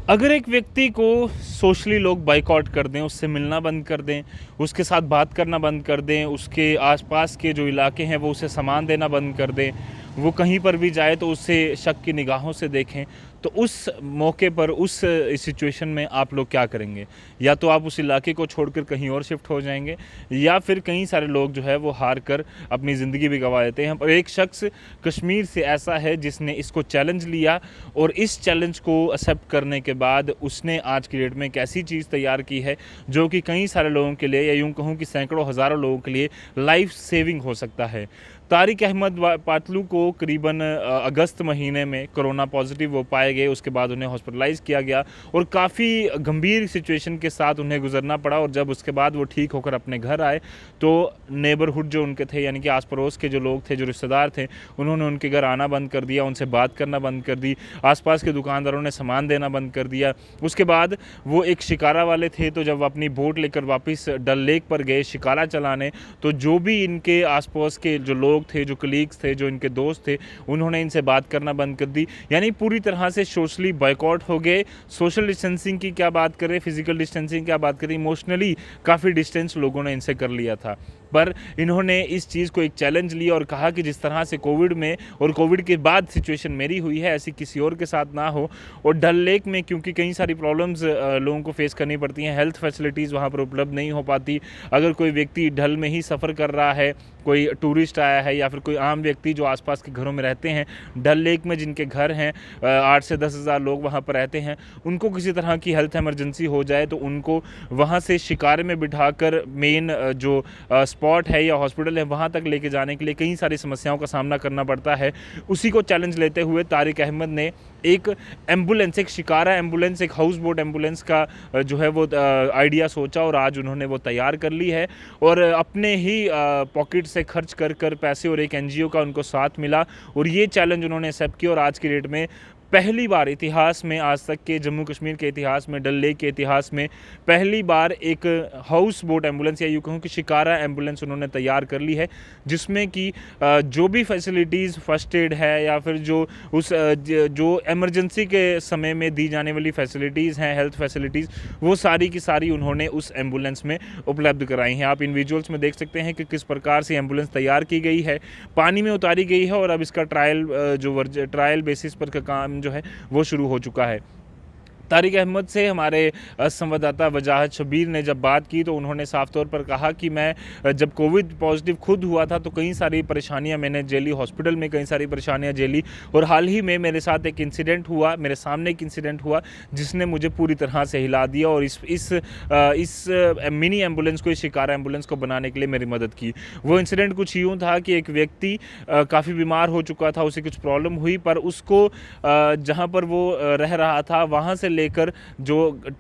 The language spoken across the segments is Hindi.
अगर एक व्यक्ति को सोशली लोग बायकॉट कर दें, उससे मिलना बंद कर दें, उसके साथ बात करना बंद कर दें, उसके आसपास के जो इलाके हैं वो उसे सामान देना बंद कर दें, वो कहीं पर भी जाए तो उससे शक की निगाहों से देखें, तो उस मौके पर उस सिचुएशन में आप लोग क्या करेंगे? या तो आप उस इलाके को छोड़कर कहीं और शिफ्ट हो जाएंगे, या फिर कई सारे लोग जो है वो हार कर अपनी ज़िंदगी भी गंवा देते हैं। पर एक शख्स कश्मीर से ऐसा है जिसने इसको चैलेंज लिया, और इस चैलेंज को एक्सेप्ट करने के बाद उसने आज की डेट में एक ऐसी चीज़ तैयार की है जो कि कई सारे लोगों के लिए, या यूँ कहूँ कि सैकड़ों हज़ारों लोगों के लिए लाइफ सेविंग हो सकता है। तारिक अहमद पातलू को करीबन अगस्त महीने में कोरोना पॉजिटिव वो पाए गए। उसके बाद उन्हें हॉस्पिटलाइज़ किया गया और काफ़ी गंभीर सिचुएशन के साथ उन्हें गुजरना पड़ा। और जब उसके बाद वो ठीक होकर अपने घर आए तो नेबरहुड जो उनके थे, यानी कि आस पड़ोस के जो लोग थे, जो रिश्तेदार थे, उन्होंने उनके घर आना बंद कर दिया, उनसे बात करना बंद कर दी, आसपास के दुकानदारों ने सामान देना बंद कर दिया। उसके बाद वो एक शिकारा वाले थे, तो जब अपनी बोट लेकर वापस डल लेक पर गए शिकारा चलाने, तो जो भी इनके आसपास के जो लोग थे, जो कलीग्स थे, जो इनके दोस्त थे, उन्होंने इनसे बात करना बंद कर दी। यानी पूरी तरह से सोशली बॉयकॉट हो गए। सोशल डिस्टेंसिंग की क्या बात करें, फिजिकल डिस्टेंसिंग की क्या बात करें, इमोशनली काफ़ी डिस्टेंस लोगों ने इनसे कर लिया था। पर इन्होंने इस चीज़ को एक चैलेंज लिया और कहा कि जिस तरह से कोविड में और कोविड के बाद सिचुएशन मेरी हुई है, ऐसी किसी और के साथ ना हो। और डल लेक में क्योंकि कई सारी प्रॉब्लम्स लोगों को फेस करनी पड़ती हैं, हेल्थ फैसिलिटीज़ वहाँ पर उपलब्ध नहीं हो पाती। अगर कोई व्यक्ति डल में ही सफ़र कर रहा है, कोई टूरिस्ट आया है, या फिर कोई आम व्यक्ति जो आसपास के घरों में रहते हैं, डल लेक में जिनके घर हैं, 8 से 10 हज़ार लोग वहाँ पर रहते हैं, उनको किसी तरह की हेल्थ इमरजेंसी हो जाए तो उनको वहाँ से शिकारे में बिठाकर मेन जो स्पॉट है या हॉस्पिटल है वहाँ तक लेके जाने के लिए कई सारी समस्याओं का सामना करना पड़ता है। उसी को चैलेंज लेते हुए तारिक अहमद ने एक एम्बुलेंस, एक शिकारा एम्बुलेंस, एक हाउस बोट एम्बुलेंस का जो है वो आइडिया सोचा, और आज उन्होंने वो तैयार कर ली है। और अपने ही पॉकेट से खर्च कर कर पैसे, और एक एनजीओ का उनको साथ मिला, और ये चैलेंज उन्होंने एक्सेप्ट किया। और आज की डेट में पहली बार इतिहास में, आज तक के जम्मू कश्मीर के इतिहास में, डल लेक के इतिहास में पहली बार एक हाउस बोट एम्बुलेंस, या यूँ कहूँ कि शिकारा एम्बुलेंस उन्होंने तैयार कर ली है, जिसमें कि जो भी फैसिलिटीज़ फर्स्ट एड है, या फिर जो उस जो इमरजेंसी के समय में दी जाने वाली फैसिलिटीज़ हैं, हेल्थ फैसिलिटीज़, वो सारी की सारी उन्होंने उस एम्बुलेंस में उपलब्ध कराई हैं। आप इन विजुअल्स में देख सकते हैं कि किस प्रकार से एम्बुलेंस तैयार की गई है, पानी में उतारी गई है, और अब इसका ट्रायल बेसिस पर का काम जो है वो शुरू हो चुका है। तारिक अहमद से हमारे संवाददाता वजाहत शबीर ने जब बात की तो उन्होंने साफ तौर पर कहा कि मैं जब कोविड पॉजिटिव खुद हुआ था तो कई सारी परेशानियां मैंने झेली, हॉस्पिटल में कई सारी परेशानियां झेली, और हाल ही में मेरे साथ एक इंसिडेंट हुआ, मेरे सामने एक इंसिडेंट हुआ जिसने मुझे पूरी तरह से हिला दिया, और इस मिनी एम्बुलेंस को, इस शिकारा एम्बुलेंस को बनाने के लिए मेरी मदद की। वो इंसिडेंट कुछ यूँ था कि एक व्यक्ति काफ़ी बीमार हो चुका था, उसे कुछ प्रॉब्लम हुई, पर उसको जहाँ पर वो रह रहा था वहाँ से लेकर जो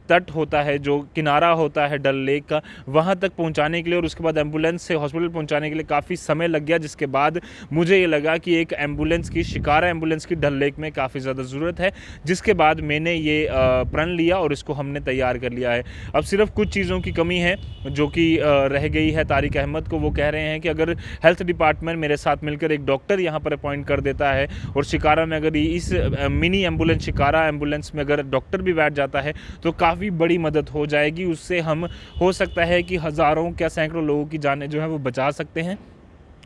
तट होता है, जो किनारा होता है डल लेक का, वहाँ तक पहुँचाने के लिए, और उसके बाद एम्बुलेंस से हॉस्पिटल पहुँचाने के लिए काफ़ी समय लग गया, जिसके बाद मुझे ये लगा कि एक एम्बुलेंस की, शिकारा एम्बुलेंस की डल लेक में काफ़ी ज़्यादा ज़रूरत है, जिसके बाद मैंने ये प्रण लिया और इसको हमने तैयार कर लिया है। अब सिर्फ कुछ चीज़ों की कमी है जो कि रह गई है तारिक अहमद को। वो कह रहे हैं कि अगर हेल्थ डिपार्टमेंट मेरे साथ मिलकर एक डॉक्टर यहाँ पर अपॉइंट कर देता है, और शिकारा में अगर इस मिनी एम्बुलेंस, शिकारा एम्बुलेंस में अगर डॉक्टर भी बैठ जाता है तो काफ़ी बड़ी मदद हो जाएगी। उससे हम, हो सकता है कि हज़ारों क्या सैकड़ों लोगों की जानें जो है वो बचा सकते हैं।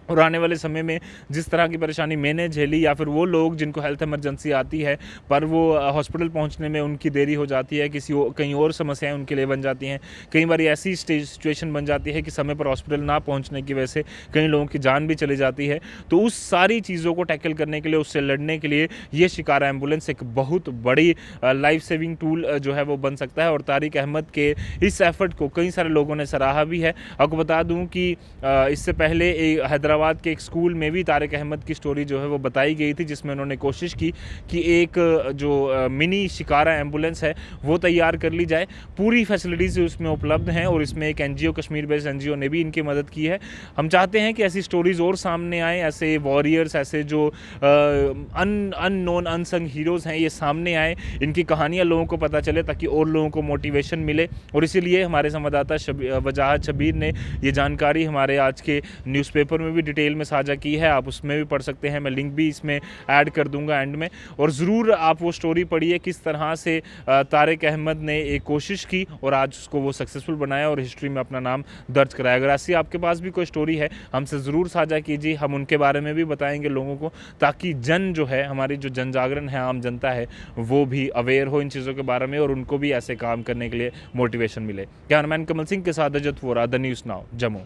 और आने वाले समय में जिस तरह की परेशानी मैंने झेली, या फिर वो लोग जिनको हेल्थ इमरजेंसी आती है पर वो हॉस्पिटल पहुंचने में उनकी देरी हो जाती है, कहीं और समस्याएं उनके लिए बन जाती हैं, कई बार ऐसी सिचुएशन बन जाती है कि समय पर हॉस्पिटल ना पहुंचने की वजह से कई लोगों की जान भी चली जाती है। तो उस सारी चीज़ों को टैकल करने के लिए, उससे लड़ने के लिए ये शिकारा एम्बुलेंस एक बहुत बड़ी लाइफ सेविंग टूल जो है वो बन सकता है। और तारिक अहमद के इस एफर्ट को कई सारे लोगों ने सराहा भी है। आपको बता दूँ कि इससे पहले हैदराबाद के एक स्कूल में भी तारिक अहमद की स्टोरी जो है वो बताई गई थी, जिसमें उन्होंने कोशिश की कि एक जो मिनी शिकारा एम्बुलेंस है वो तैयार कर ली जाए। पूरी फैसिलिटीज़ उसमें उपलब्ध हैं, और इसमें एक एनजीओ, कश्मीर बेस्ड एनजीओ ने भी इनकी मदद की है। हम चाहते हैं कि ऐसी स्टोरीज़ और सामने आए, ऐसे वॉरियर्स, ऐसे जो अननोन अनसंग हीरोज़ हैं ये सामने आए, इनकी कहानियाँ लोगों को पता चले, ताकि और लोगों को मोटिवेशन मिले। और इसीलिए हमारे संवाददाता वजाहत शबीर ने ये जानकारी हमारे आज के न्यूज़पेपर में भी डिटेल में साझा की है, आप उसमें भी पढ़ सकते हैं, मैं लिंक भी इसमें ऐड कर दूंगा एंड में। और ज़रूर आप वो स्टोरी पढ़िए किस तरह से तारिक अहमद ने एक कोशिश की और आज उसको वो सक्सेसफुल बनाया और हिस्ट्री में अपना नाम दर्ज कराया। अगर ऐसी आपके पास भी कोई स्टोरी है हमसे ज़रूर साझा कीजिए, हम उनके बारे में भी बताएंगे लोगों को, ताकि जन जो है, हमारी जो जन जागरण है, आम जनता है, वो भी अवेयर हो इन चीज़ों के बारे में और उनको भी ऐसे काम करने के लिए मोटिवेशन मिले। कैमरामैन कमल सिंह के साथ Ajat Vora, the News Now, Jammu.